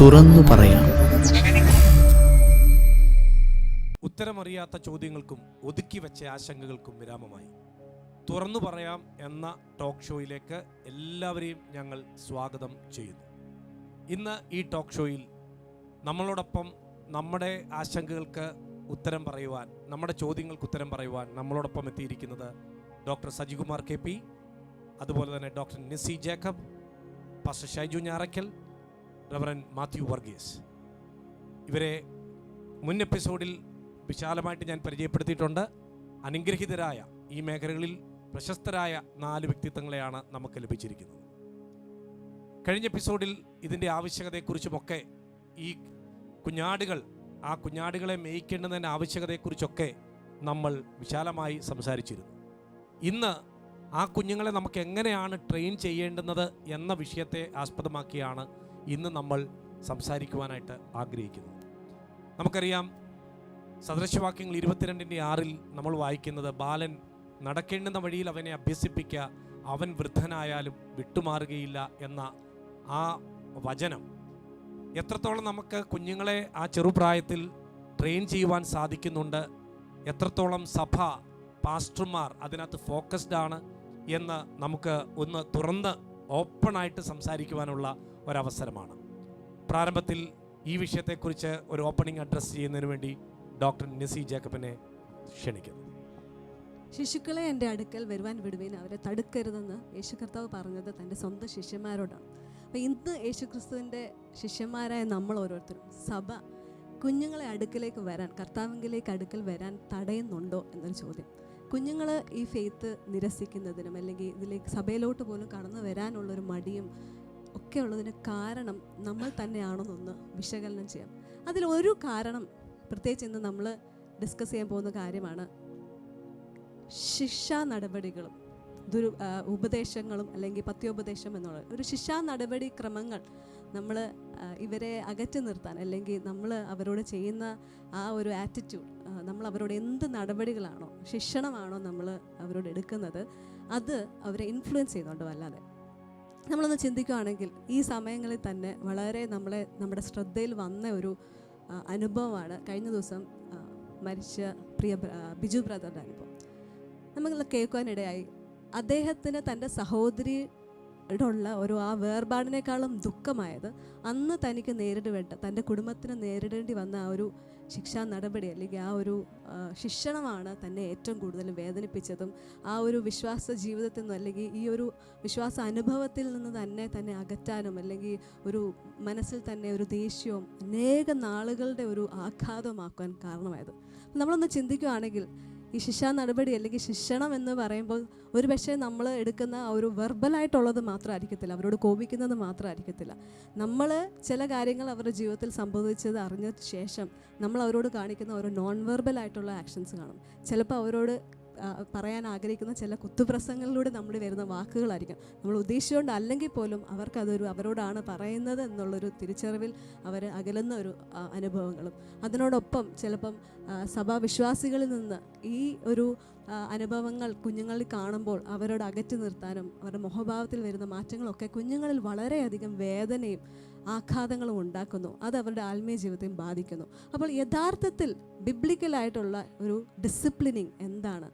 തുറന്നു പറയാം. ഉത്തരമറിയാത്ത ചോദ്യങ്ങൾക്കും ഒതുക്കി വെച്ച ആശങ്കകൾക്കും വിരാമമായി തുറന്നു പറയാം എന്ന ടോക്ക് ഷോയിലേക്ക് എല്ലാവരെയും ഞങ്ങൾ സ്വാഗതം ചെയ്യുന്നു. ഇന്ന് ഈ ടോക്ക് ഷോയിൽ നമ്മളോടൊപ്പം നമ്മുടെ ആശങ്കകൾക്ക് ഉത്തരം പറയുവാൻ, നമ്മുടെ ചോദ്യങ്ങൾക്ക് ഉത്തരം പറയുവാൻ നമ്മളോടൊപ്പം എത്തിയിരിക്കുന്നത് ഡോക്ടർ സജികുമാർ KP, അതുപോലെ തന്നെ doctor Nisi Jacob, pastor Shaiju Njarakkal, reverend Mathew Varghese. ഇവരെ മുൻ എപ്പിസോഡിൽ വിശാലമായിട്ട് ഞാൻ പരിചയപ്പെടുത്തിയിട്ടുണ്ട്. അനുഗ്രഹീതരായ ഈ മേഖലകളിൽ പ്രശസ്തരായ 4 വ്യക്തിത്വങ്ങളെയാണ് നമുക്ക് ലഭിച്ചിരിക്കുന്നത്. കഴിഞ്ഞ എപ്പിസോഡിൽ ഇതിൻ്റെ ആവശ്യകതയെക്കുറിച്ചുമൊക്കെ, ഈ ആ കുഞ്ഞാടുകളെ മേയ്ക്കേണ്ടതിൻ്റെ ആവശ്യകതയെക്കുറിച്ചൊക്കെ നമ്മൾ വിശാലമായി സംസാരിച്ചിരുന്നു. ഇന്ന് ആ കുഞ്ഞുങ്ങളെ നമുക്ക് എങ്ങനെയാണ് ട്രെയിൻ ചെയ്യേണ്ടുന്നത് എന്ന വിഷയത്തെ ആസ്പദമാക്കിയാണ് ഇന്ന് നമ്മൾ സംസാരിക്കുവാനായിട്ട് ആഗ്രഹിക്കുന്നത്. നമുക്കറിയാം, സദൃശവാക്യങ്ങൾ 22:6 നമ്മൾ വായിക്കുന്നത്, ബാലൻ നടക്കേണ്ടുന്ന വഴിയിൽ അവനെ അഭ്യസിപ്പിക്കുക, അവൻ വൃദ്ധനായാലും വിട്ടുമാറുകയില്ല എന്ന ആ വചനം എത്രത്തോളം നമുക്ക് കുഞ്ഞുങ്ങളെ ആ ചെറുപ്രായത്തിൽ ട്രെയിൻ ചെയ്യുവാൻ സാധിക്കുന്നുണ്ട്, എത്രത്തോളം സഭ, പാസ്റ്റർമാർ അതിനകത്ത് ഫോക്കസ്ഡ് ആണ് എന്ന് നമുക്ക് ഒന്ന് തുറന്ന് ഓപ്പണായിട്ട് സംസാരിക്കുവാനുള്ള ഒരവസരമാണ്. പ്രാരംഭത്തിൽ ഈ വിഷയത്തെക്കുറിച്ച് ഒരു ഓപ്പണിംഗ് അഡ്രസ്സ് ചെയ്യുന്നതിന് വേണ്ടി ഡോക്ടർ നിസി ജേക്കബിനെ ക്ഷണിക്കുന്നു. ശിശുക്കളെ എൻ്റെ അടുക്കൽ വരുവാൻ വിടുവീൻ, അവരെ തടുക്കരുതെന്ന് യേശു കർത്താവ് പറഞ്ഞത് തൻ്റെ സ്വന്തം ശിഷ്യന്മാരോടാണ്. അപ്പോൾ ഇന്ന് യേശു ക്രിസ്തുവിൻ്റെ ശിഷ്യന്മാരായ നമ്മൾ ഓരോരുത്തരും, സഭ കുഞ്ഞുങ്ങളെ അടുക്കലേക്ക് വരാൻ, കർത്താവിലേക്ക് അടുക്കൽ വരാൻ തടയുന്നുണ്ടോ എന്നൊരു ചോദ്യം. കുഞ്ഞുങ്ങൾ ഈ ഫെയ്ത്ത് നിരസിക്കുന്നതിനും അല്ലെങ്കിൽ ഇതിലേക്ക് സഭയിലോട്ട് പോലും കടന്നു വരാനുള്ളൊരു മടിയും ഒക്കെ ഉള്ളതിന് കാരണം നമ്മൾ തന്നെയാണെന്നൊന്ന് വിശകലനം ചെയ്യാം. അതിലൊരു കാരണം, പ്രത്യേകിച്ച് ഇന്ന് നമ്മൾ ഡിസ്കസ് ചെയ്യാൻ പോകുന്ന കാര്യമാണ് ശിക്ഷാ നടപടികളും ഉപദേശങ്ങളും അല്ലെങ്കിൽ പത്യോപദേശം എന്നുള്ള ഒരു ശിക്ഷാ നടപടി ക്രമങ്ങൾ നമ്മൾ ഇവരെ അകറ്റി നിർത്താൻ, അല്ലെങ്കിൽ നമ്മൾ അവരോട് ചെയ്യുന്ന ആ ഒരു ആറ്റിറ്റ്യൂഡ്, നമ്മൾ അവരോട് എന്ത് നടപടികളാണോ, ശിക്ഷണമാണോ നമ്മൾ അവരോട് എടുക്കുന്നത്, അത് അവരെ ഇൻഫ്ലുവൻസ് ചെയ്യുന്നുണ്ടോ അല്ലാതെ. നമ്മളൊന്ന് ചിന്തിക്കുകയാണെങ്കിൽ ഈ സമയങ്ങളിൽ തന്നെ വളരെ നമ്മുടെ ശ്രദ്ധയിൽ വന്ന ഒരു അനുഭവമാണ് കഴിഞ്ഞ ദിവസം മരിച്ച പ്രിയ ബിജു ബ്രദറിൻ്റെ അനുഭവം. നമുക്കുള്ള കേൾക്കുവാനിടയായി. അദ്ദേഹത്തിന് തൻ്റെ സഹോദരിയോടുള്ള ആ വേർപാടിനേക്കാളും ദുഃഖമായത് അന്ന് തനിക്ക് തൻ്റെ കുടുംബത്തിന് നേരിടേണ്ടി വന്ന ആ ഒരു ശിക്ഷാ നടപടി അല്ലെങ്കിൽ ആ ഒരു ശിക്ഷണമാണ് തന്നെ ഏറ്റവും കൂടുതൽ വേദനിപ്പിച്ചതും ആ ഒരു വിശ്വാസ ജീവിതത്തിൽ നിന്ന് അല്ലെങ്കിൽ ഈ ഒരു വിശ്വാസ അനുഭവത്തിൽ നിന്ന് തന്നെ അകറ്റാനും അല്ലെങ്കിൽ ഒരു മനസ്സിൽ തന്നെ ഒരു ദേഷ്യവും അനേക നാളുകളുടെ ഒരു ആഘാതമാക്കാൻ കാരണമായത്. നമ്മളൊന്ന് ചിന്തിക്കുകയാണെങ്കിൽ ഈ ശിക്ഷാ നടപടി അല്ലെങ്കിൽ ശിക്ഷണം എന്ന് പറയുമ്പോൾ ഒരു പക്ഷേ നമ്മൾ എടുക്കുന്ന ഒരു വെർബലായിട്ടുള്ളത് മാത്രമായിരിക്കത്തില്ല, അവരോട് കോപിക്കുന്നത് മാത്രമായിരിക്കത്തില്ല. നമ്മൾ ചില കാര്യങ്ങൾ അവരുടെ ജീവിതത്തിൽ സംഭവിച്ചത് അറിഞ്ഞ ശേഷം നമ്മൾ അവരോട് കാണിക്കുന്ന ഓരോ നോൺ വെർബലായിട്ടുള്ള ആക്ഷൻസ് കാണും. ചിലപ്പോൾ അവരോട് പറയാൻ ആഗ്രഹിക്കുന്ന ചില കുത്തുപ്രസംഗങ്ങളിലൂടെ നമ്മൾ വരുന്ന വാക്കുകളായിരിക്കും. നമ്മൾ ഉദ്ദേശിച്ചുകൊണ്ട് അല്ലെങ്കിൽ പോലും അവരോടാണ് പറയുന്നത് എന്നുള്ളൊരു തിരിച്ചറിവിൽ അവർ അകലുന്ന ഒരു അനുഭവങ്ങളും, അതിനോടൊപ്പം ചിലപ്പം സഭാവിശ്വാസികളിൽ നിന്ന് ഈ ഒരു അനുഭവങ്ങൾ കുഞ്ഞുങ്ങളിൽ കാണുമ്പോൾ അവരോട് അകറ്റി നിർത്താനും അവരുടെ മുഖഭാവത്തിൽ വരുന്ന മാറ്റങ്ങളൊക്കെ കുഞ്ഞുങ്ങളിൽ വളരെയധികം വേദനയും ആഘാതങ്ങളും ഉണ്ടാക്കുന്നു. അത് അവരുടെ ആത്മീയ ജീവിതത്തെയും ബാധിക്കുന്നു. അപ്പോൾ യഥാർത്ഥത്തിൽ ബിബ്ലിക്കലായിട്ടുള്ള ഒരു ഡിസിപ്ലിനിങ് എന്താണ്?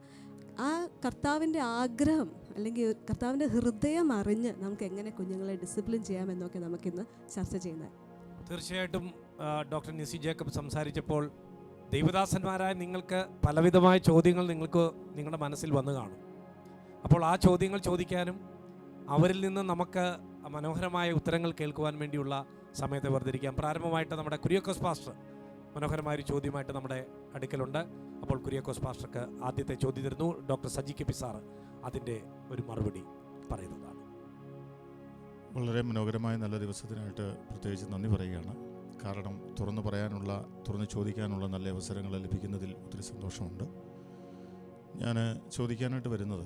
ആ കർത്താവിൻ്റെ ആഗ്രഹം അല്ലെങ്കിൽ കർത്താവിൻ്റെ ഹൃദയം അറിഞ്ഞ് നമുക്ക് എങ്ങനെ കുഞ്ഞുങ്ങളെ ഡിസിപ്ലിൻ ചെയ്യാമെന്നൊക്കെ നമുക്കിന്ന് ചർച്ച ചെയ്യുന്നത്. തീർച്ചയായിട്ടും ഡോക്ടർ നിസി ജേക്കബ് സംസാരിച്ചപ്പോൾ ദൈവദാസന്മാരായ നിങ്ങൾക്ക് പലവിധമായ ചോദ്യങ്ങൾ നിങ്ങളുടെ മനസ്സിൽ വന്നു കാണും. അപ്പോൾ ആ ചോദ്യങ്ങൾ ചോദിക്കാനും അവരിൽ നിന്ന് നമുക്ക് മനോഹരമായ ഉത്തരങ്ങൾ കേൾക്കുവാൻ വേണ്ടിയുള്ള സമയത്തെ വേർതിരിക്കാം. പ്രാരംഭമായിട്ട് നമ്മുടെ കുര്യാക്കോസ് പാസ്റ്റർ മനോഹരമായൊരു ചോദ്യമായിട്ട് നമ്മുടെ അടുക്കലുണ്ട്. അപ്പോൾ കുര്യാക്കോസ് പാസ്റ്റർക്ക് ആദ്യത്തെ ചോദ്യം തരുന്നു. ഡോക്ടർ സജി KP സാറ് അതിൻ്റെ ഒരു മറുപടി പറയുന്നതാണ്. വളരെ മനോഹരമായ നല്ല ദിവസത്തിനായിട്ട് പ്രത്യേകിച്ച് നന്ദി പറയുകയാണ്. കാരണം തുറന്ന് ചോദിക്കാനുള്ള നല്ല അവസരങ്ങൾ ലഭിക്കുന്നതിൽ ഒത്തിരി സന്തോഷമുണ്ട്. ഞാൻ ചോദിക്കാനായിട്ട് വരുന്നത്,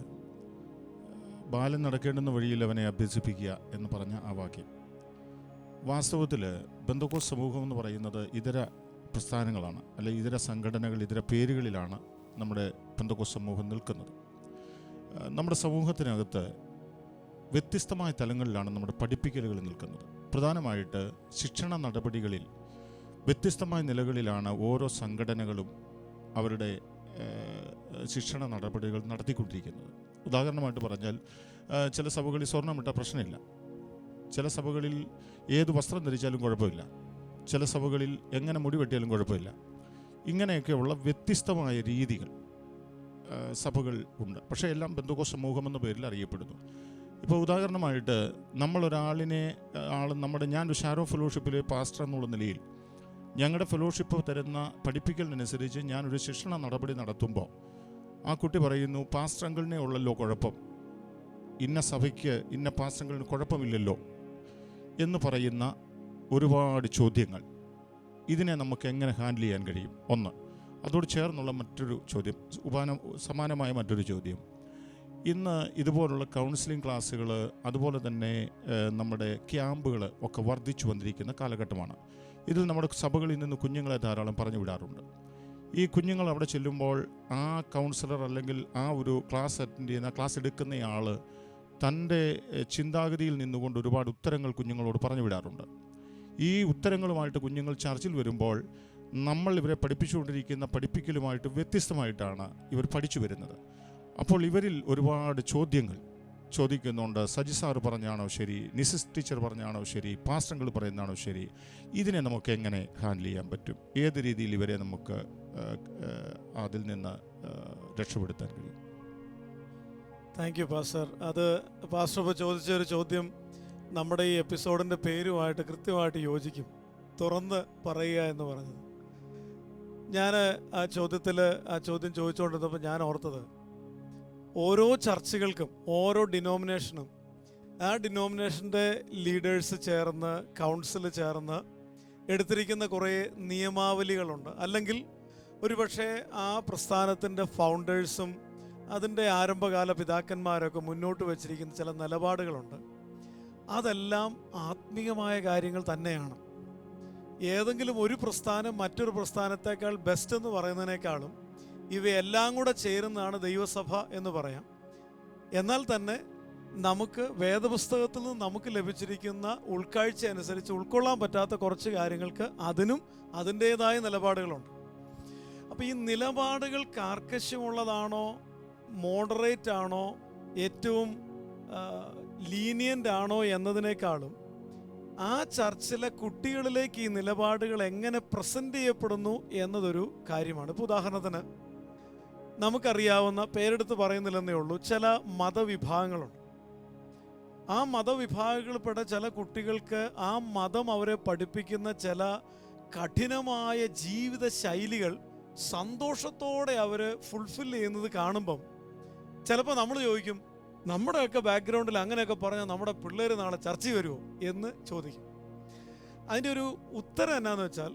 ബാലൻ നടക്കേണ്ടുന്ന വഴിയിൽ അവനെ അഭ്യസിപ്പിക്കുക എന്ന് പറഞ്ഞ ആ വാക്യം, വാസ്തവത്തിൽ പെന്തക്കോസ്ത് സമൂഹം എന്ന് പറയുന്നത് ഇതര പ്രസ്ഥാനങ്ങളാണ്, അല്ലെങ്കിൽ ഇതര സംഘടനകൾ, ഇതര പേരുകളിലാണ് നമ്മുടെ പെന്തക്കോസ്ത് സമൂഹം നിൽക്കുന്നത്. നമ്മുടെ സമൂഹത്തിനകത്ത് വ്യത്യസ്തമായ തലങ്ങളിലാണ് നമ്മുടെ പഠിപ്പിക്കലുകൾ നിൽക്കുന്നത്. പ്രധാനമായിട്ട് ശിക്ഷണ നടപടികളിൽ വ്യത്യസ്തമായ നിലകളിലാണ് ഓരോ സംഘടനകളും അവരുടെ ശിക്ഷണ നടപടികൾ നടത്തിക്കൊണ്ടിരിക്കുന്നത്. ഉദാഹരണമായിട്ട് പറഞ്ഞാൽ, ചില സഭകളിൽ സ്വർണ്ണമിട്ട പ്രശ്നമില്ല, ചില സഭകളിൽ ഏത് വസ്ത്രം ധരിച്ചാലും കുഴപ്പമില്ല, ചില സഭകളിൽ എങ്ങനെ മുടി വെട്ടിയാലും കുഴപ്പമില്ല. ഇങ്ങനെയൊക്കെയുള്ള വ്യത്യസ്തമായ രീതികൾ സഭകൾ ഉണ്ട്. പക്ഷേ എല്ലാം പെന്തക്കോസ്ത് സമൂഹമെന്ന പേരിൽ അറിയപ്പെടുന്നു. ഇപ്പോൾ ഉദാഹരണമായിട്ട് ഞാനൊരു ഷാരോ ഫെലോഷിപ്പിലെ പാസ്റ്റർ എന്നുള്ള നിലയിൽ ഞങ്ങളുടെ ഫെലോഷിപ്പ് തരുന്ന പഠിപ്പിക്കലിനനുസരിച്ച് ഞാനൊരു ശിക്ഷണ നടപടി നടത്തുമ്പോൾ ആ കുട്ടി പറയുന്നു, പാസ്റ്റർ അങ്കിളിനെ ഉള്ളല്ലോ കുഴപ്പം, ഇന്ന സഭയ്ക്ക് ഇന്ന പാസ്റ്റർ അങ്കിളിന് കുഴപ്പമില്ലല്ലോ എന്ന് പറയുന്ന ഒരുപാട് ചോദ്യങ്ങൾ. ഇതിനെ നമുക്ക് എങ്ങനെ ഹാൻഡിൽ ചെയ്യാൻ കഴിയും? ഒന്ന്. അതോട് ചേർന്നുള്ള മറ്റൊരു ചോദ്യം, സമാനമായ മറ്റൊരു ചോദ്യം, ഇന്ന് ഇതുപോലുള്ള കൗൺസിലിംഗ് ക്ലാസ്സുകൾ, അതുപോലെ തന്നെ നമ്മുടെ ക്യാമ്പുകൾ ഒക്കെ വർദ്ധിച്ചു വന്നിരിക്കുന്ന കാലഘട്ടമാണ്. ഇതിൽ നമ്മുടെ സഭകളിൽ നിന്ന് കുഞ്ഞുങ്ങളെ ധാരാളം പറഞ്ഞു വിടാറുണ്ട്. ഈ കുഞ്ഞുങ്ങൾ അവിടെ ചെല്ലുമ്പോൾ ആ കൗൺസിലർ അല്ലെങ്കിൽ ആ ഒരു ക്ലാസ് അറ്റൻഡ് ചെയ്യുന്ന, ക്ലാസ് എടുക്കുന്നയാൾ തൻ്റെ ചിന്താഗതിയിൽ നിന്നുകൊണ്ട് ഒരുപാട് ഉത്തരങ്ങൾ കുഞ്ഞുങ്ങളോട് പറഞ്ഞു വിടാറുണ്ട്. ഈ ഉത്തരങ്ങളുമായിട്ട് കുഞ്ഞുങ്ങൾ ചർച്ചിൽ വരുമ്പോൾ നമ്മൾ ഇവരെ പഠിപ്പിച്ചുകൊണ്ടിരിക്കുന്ന പഠിപ്പിക്കലുമായിട്ട് വ്യത്യസ്തമായിട്ടാണ് ഇവർ പഠിച്ചു വരുന്നത്. അപ്പോൾ ഇവരിൽ ഒരുപാട് ചോദ്യങ്ങൾ ചോദിക്കുന്നുണ്ട്. സജി സാറ് പറഞ്ഞാണോ ശരി, നിസിസ് ടീച്ചർ പറഞ്ഞാണോ ശരി, പാസ്റ്ററുകൾ പറയുന്നതാണോ ശരി? ഇതിനെ നമുക്ക് എങ്ങനെ ഹാൻഡിൽ ചെയ്യാൻ പറ്റും? ഏത് രീതിയിൽ ഇവരെ നമുക്ക് അതിൽ നിന്ന് രക്ഷപ്പെടുത്താൻ കഴിയും? Thank you pastor. അത് പാസ്റ്റർ ഇപ്പോൾ ചോദിച്ചൊരു ചോദ്യം നമ്മുടെ ഈ എപ്പിസോഡിൻ്റെ പേരുമായിട്ട് കൃത്യമായിട്ട് യോജിക്കും. തുറന്ന് പറയുക എന്ന് പറഞ്ഞത്. ഞാൻ ആ ചോദ്യം ചോദിച്ചുകൊണ്ടിരുന്നപ്പോൾ ഞാൻ ഓർത്തത്, ഓരോ ചർച്ചുകൾക്കും ഓരോ ഡിനോമിനേഷനും ആ ഡിനോമിനേഷൻ്റെ ലീഡേഴ്സ് ചേർന്ന്, കൗൺസിൽ ചേർന്ന് എടുത്തിരിക്കുന്ന കുറേ നിയമാവലികളുണ്ട്. അല്ലെങ്കിൽ ഒരുപക്ഷെ ആ പ്രസ്ഥാനത്തിൻ്റെ ഫൗണ്ടേഴ്സും അതിൻ്റെ ആരംഭകാല പിതാക്കന്മാരൊക്കെ മുന്നോട്ട് വച്ചിരിക്കുന്ന ചില നിലപാടുകളുണ്ട്. അതെല്ലാം ആത്മീയമായ കാര്യങ്ങൾ തന്നെയാണ്. ഏതെങ്കിലും ഒരു പ്രസ്ഥാനം മറ്റൊരു പ്രസ്ഥാനത്തേക്കാൾ ബെസ്റ്റ് എന്ന് പറയുന്നതിനേക്കാളും ഇവയെല്ലാം കൂടെ ചേരുന്നതാണ് ദൈവസഭ എന്ന് പറയാം. എന്നാൽ തന്നെ നമുക്ക് വേദപുസ്തകത്തിൽ നിന്ന് നമുക്ക് ലഭിച്ചിരിക്കുന്ന ഉൾക്കാഴ്ച അനുസരിച്ച് ഉൾക്കൊള്ളാൻ പറ്റാത്ത കുറച്ച് കാര്യങ്ങൾക്ക് അതിനും അതിൻ്റേതായ നിലപാടുകളുണ്ട്. അപ്പോൾ ഈ നിലപാടുകൾ കാർക്കശ്യമുള്ളതാണോ, മോഡറേറ്റ് ആണോ, ഏറ്റവും ലീനിയൻ്റ് ആണോ എന്നതിനേക്കാളും ആ ചർച്ചിലെ കുട്ടികളിലേക്ക് ഈ നിലപാടുകൾ എങ്ങനെ പ്രസൻറ്റ് ചെയ്യപ്പെടുന്നു എന്നതൊരു കാര്യമാണ്. ഇപ്പോൾ ഉദാഹരണത്തിന് നമുക്കറിയാവുന്ന, പേരെടുത്ത് പറയുന്നില്ലെന്നേ ഉള്ളൂ, ചില മതവിഭാഗങ്ങളുണ്ട്. ആ മതവിഭാഗങ്ങളിൽപ്പെട്ട ചില കുട്ടികൾക്ക് ആ മതം അവരെ പഠിപ്പിക്കുന്ന ചില കഠിനമായ ജീവിത ശൈലികൾ സന്തോഷത്തോടെ അവർ ഫുൾഫിൽ ചെയ്യുന്നത് കാണുമ്പം ചിലപ്പോൾ നമ്മൾ ചോദിക്കും, നമ്മുടെയൊക്കെ ബാക്ക്ഗ്രൗണ്ടിൽ അങ്ങനെയൊക്കെ പറഞ്ഞാൽ നമ്മുടെ പിള്ളേർ നാളെ ചർച്ചയിൽ വരുമോ എന്ന് ചോദിക്കും. അതിൻ്റെ ഒരു ഉത്തരം എന്നാന്ന് വെച്ചാൽ,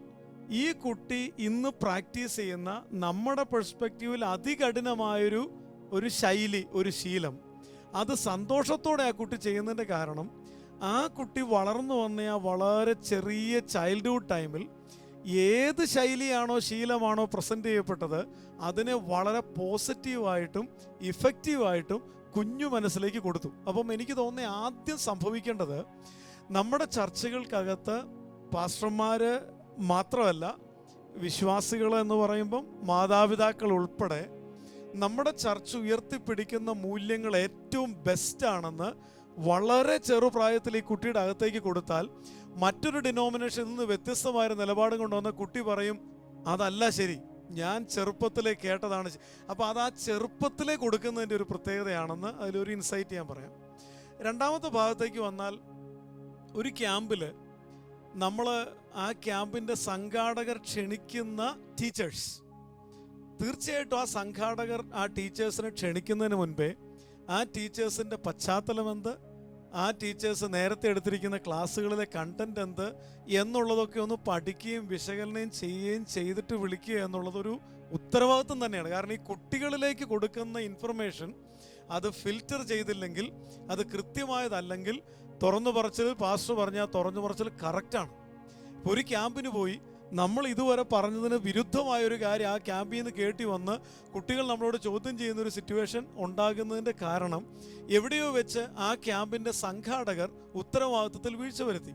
ഈ കുട്ടി ഇന്ന് പ്രാക്ടീസ് ചെയ്യുന്ന നമ്മുടെ പെർസ്പെക്റ്റീവിൽ അതികഠിനമായൊരു ശൈലി, ഒരു ശീലം, അത് സന്തോഷത്തോടെ ആ കുട്ടി ചെയ്യുന്നതിൻ്റെ കാരണം ആ കുട്ടി വളർന്നു വന്ന ആ വളരെ ചെറിയ ചൈൽഡ്ഹുഡ് ടൈമിൽ ഏത് ശൈലിയാണോ ശീലമാണോ പ്രസൻറ്റ് ചെയ്യപ്പെട്ടത് അതിനെ വളരെ പോസിറ്റീവായിട്ടും ഇഫക്റ്റീവായിട്ടും കുഞ്ഞു മനസ്സിലേക്ക് കൊടുത്തു. അപ്പം എനിക്ക് തോന്നുന്നത് ആദ്യം സംഭവിക്കേണ്ടത്, നമ്മുടെ ചർച്ചകൾക്കകത്ത് പാസ്റ്റർമാർ മാത്രമല്ല, വിശ്വാസികൾ എന്ന് പറയുമ്പം മാതാപിതാക്കൾ ഉൾപ്പെടെ നമ്മുടെ ചർച്ച ഉയർത്തിപ്പിടിക്കുന്ന മൂല്യങ്ങൾ ഏറ്റവും ബെസ്റ്റാണെന്ന് വളരെ ചെറുപ്രായത്തിൽ ഈ കുട്ടിയുടെ അകത്തേക്ക് കൊടുത്താൽ, മറ്റൊരു ഡിനോമിനേഷനിൽ നിന്ന് വ്യത്യസ്തമായ നിലപാട് കൊണ്ടുവന്ന കുട്ടി പറയും, അതല്ല ശരി, ഞാൻ ചെറുപ്പത്തിലേ കേട്ടതാണ്. അപ്പോൾ അത് ആ ചെറുപ്പത്തിലേ കൊടുക്കുന്നതിൻ്റെ ഒരു പ്രത്യേകതയാണെന്ന് അതിലൊരു ഇൻസൈറ്റ് ഞാൻ പറയാം. രണ്ടാമത്തെ ഭാഗത്തേക്ക് വന്നാൽ, ഒരു ക്യാമ്പിൽ നമ്മൾ ആ ക്യാമ്പിൻ്റെ സംഘാടകർ ക്ഷണിക്കുന്ന ടീച്ചേഴ്സ്, തീർച്ചയായിട്ടും ആ സംഘാടകർ ആ ടീച്ചേഴ്സിനെ ക്ഷണിക്കുന്നതിന് മുൻപേ ആ ടീച്ചേഴ്സിൻ്റെ പശ്ചാത്തലം എന്ത്, ആ ടീച്ചേഴ്സ് നേരത്തെ എടുത്തിരിക്കുന്ന ക്ലാസ്സുകളിലെ കണ്ടന്റ് എന്ത് എന്നുള്ളതൊക്കെ ഒന്ന് പഠിക്കുകയും വിശകലനം ചെയ്യുകയും ചെയ്തിട്ട് വിളിക്കുക എന്നുള്ളതൊരു ഉത്തരവാദിത്വം തന്നെയാണ്. കാരണം ഈ കുട്ടികളിലേക്ക് കൊടുക്കുന്ന ഇൻഫർമേഷൻ അത് ഫിൽറ്റർ ചെയ്തില്ലെങ്കിൽ, അത് കൃത്യമായതല്ലെങ്കിൽ, തുറന്നു പറച്ചിൽ പാസ്റ്റർ പറഞ്ഞാൽ തുറന്നു പറച്ചിൽ കറക്റ്റാണ്. ഒരു ക്യാമ്പിന് പോയി നമ്മൾ ഇതുവരെ പറഞ്ഞതിന് വിരുദ്ധമായൊരു കാര്യം ആ ക്യാമ്പിൽ നിന്ന് കേട്ടി വന്ന് കുട്ടികൾ നമ്മളോട് ചോദ്യം ചെയ്യുന്നൊരു സിറ്റുവേഷൻ ഉണ്ടാകുന്നതിൻ്റെ കാരണം എവിടെയോ വെച്ച് ആ ക്യാമ്പിൻ്റെ സംഘാടകർ ഉത്തരവാദിത്വത്തിൽ വീഴ്ച വരുത്തി.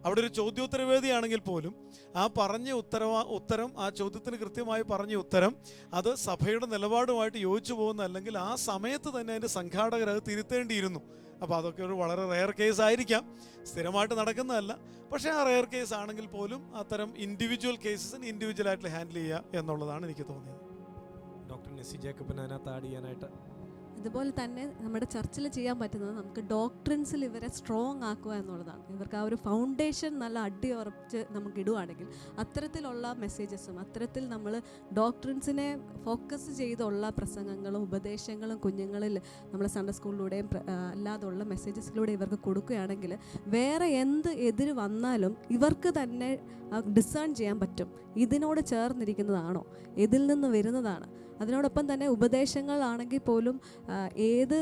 അവിടെ ഒരു ചോദ്യോത്തരവേദിയാണെങ്കിൽ പോലും ആ പറഞ്ഞ ഉത്തരം ആ ചോദ്യത്തിന് കൃത്യമായി പറഞ്ഞ ഉത്തരം അത് സഭയുടെ നിലപാടുമായിട്ട് യോജിച്ചു പോകുന്ന, അല്ലെങ്കിൽ ആ സമയത്ത് തന്നെ അതിൻ്റെ സംഘാടകർ അത് തിരുത്തേണ്ടിയിരുന്നു. അപ്പോൾ അതൊക്കെ ഒരു വളരെ റെയർ കേസ് ആയിരിക്കാം, സ്ഥിരമായിട്ട് നടക്കുന്നതല്ല. പക്ഷേ ആ റെയർ കേസ് ആണെങ്കിൽ പോലും അത്തരം ഇൻഡിവിജ്വൽ കേസസിന് ഇൻഡിവിജ്വലായിട്ട് ഹാൻഡിൽ ചെയ്യുക എന്നുള്ളതാണ് എനിക്ക് തോന്നിയത്. ഡോക്ടർ നെസി ജേക്കബിന് അതിനകത്ത് ആഡ് ചെയ്യാനായിട്ട്? അതുപോലെ തന്നെ നമ്മുടെ ചർച്ചിൽ ചെയ്യാൻ പറ്റുന്നത് നമുക്ക് ഡോക്ട്രിൻസിൽ ഇവരെ സ്ട്രോങ് ആക്കുക എന്നുള്ളതാണ്. ഇവർക്ക് ആ ഒരു ഫൗണ്ടേഷൻ നല്ല അടിയുറപ്പിച്ച് നമുക്ക് ഇടുവാണെങ്കിൽ അത്തരത്തിലുള്ള മെസ്സേജസും അത്തരത്തിൽ നമ്മൾ ഡോക്ട്രിൻസിനെ ഫോക്കസ് ചെയ്തുള്ള പ്രസംഗങ്ങളും ഉപദേശങ്ങളും കുഞ്ഞുങ്ങളിൽ നമ്മൾ സൺഡേ സ്കൂളിലൂടെയും അല്ലാതുള്ള മെസ്സേജസിലൂടെ ഇവർക്ക് കൊടുക്കുകയാണെങ്കിൽ വേറെ എന്ത് എതിര് വന്നാലും ഇവർക്ക് തന്നെ ഡിസേൺ ചെയ്യാൻ പറ്റും. ഇതിനോട് ചേർന്നിരിക്കുന്നതാണോ, ഇതിൽ നിന്ന് വരുന്നതാണ്. അതിനോടൊപ്പം തന്നെ ഉപദേശങ്ങളാണെങ്കിൽ പോലും ഏത്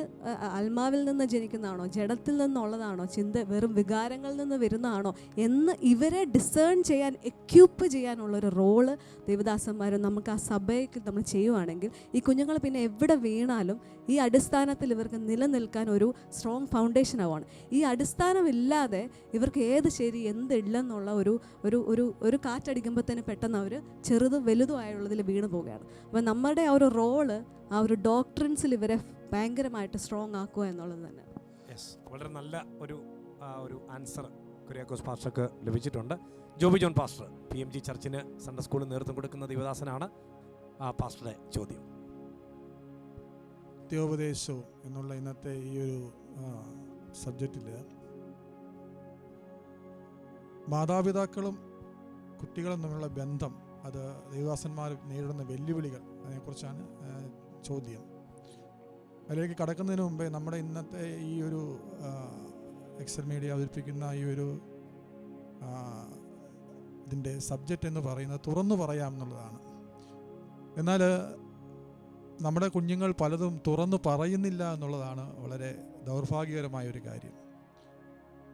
ആത്മാവിൽ നിന്ന് ജനിക്കുന്നതാണോ, ജഡത്തിൽ നിന്നുള്ളതാണോ, വെറും വികാരങ്ങളിൽ നിന്ന് വരുന്നതാണോ എന്ന് ഇവരെ ഡിസേൺ ചെയ്യാൻ, എക്യൂപ്പ് ചെയ്യാനുള്ളൊരു റോള് ദേവദാസന്മാരും നമുക്ക് ആ സഭയ്ക്ക് നമ്മൾ ചെയ്യുവാണെങ്കിൽ ഈ കുഞ്ഞുങ്ങൾ പിന്നെ എവിടെ വീണാലും ഈ അടിസ്ഥാനത്തിൽ ഇവർക്ക് നിലനിൽക്കാൻ ഒരു സ്ട്രോങ് ഫൗണ്ടേഷൻ ആവുകയാണ്. ഈ അടിസ്ഥാനമില്ലാതെ ഇവർക്ക് ഏത് ശരി എന്തില്ലെന്നുള്ള ഒരു കാറ്റടിക്കുമ്പോൾ തന്നെ പെട്ടെന്ന് അവർ ചെറുതും വലുതുമായുള്ളതിൽ വീണ് പോവുകയാണ്. അപ്പോൾ നമ്മുടെ ആ ഒരു റോള് ആ ഒരു ഡോക്ട്രിൻസിൽ ഇവരെ ഭയങ്കരമായിട്ട് സ്ട്രോങ് ആക്കുക എന്നുള്ളത് തന്നെ. യെസ്, വളരെ നല്ല ഒരു ആൻസർ കുര്യാക്കോസ് പാസ്റ്റർക്ക് ലഭിച്ചിട്ടുണ്ട്. ജോബി ജോൺ പാസ്റ്റർ PMG ചർച്ചിന് സൺഡേ സ്കൂളിൽ നേതൃത്വം കൊടുക്കുന്ന ദേവദാസനാണ്. പാസ്റ്ററുടെ ചോദ്യം. നിത്യോപദേശവും എന്നുള്ള ഇന്നത്തെ ഈ ഒരു സബ്ജക്റ്റിൽ മാതാപിതാക്കളും കുട്ടികളും തമ്മിലുള്ള ബന്ധം, അത് ദേവദാസന്മാർ നേരിടുന്ന വെല്ലുവിളികൾ, അതിനെക്കുറിച്ചാണ് ചോദ്യം. അതിലേക്ക് കടക്കുന്നതിന് മുമ്പേ നമ്മുടെ ഇന്നത്തെ ഈ ഒരു എക്സൽ മീഡിയ അവതരിപ്പിക്കുന്ന ഈ ഒരു ഇതിൻ്റെ സബ്ജക്റ്റ് എന്ന് പറയുന്നത് തുറന്നു പറയാം എന്നുള്ളതാണ്. എന്നാൽ നമ്മുടെ കുഞ്ഞുങ്ങൾ പലതും തുറന്നു പറയുന്നില്ല എന്നുള്ളതാണ് വളരെ ദൗർഭാഗ്യകരമായ ഒരു കാര്യം.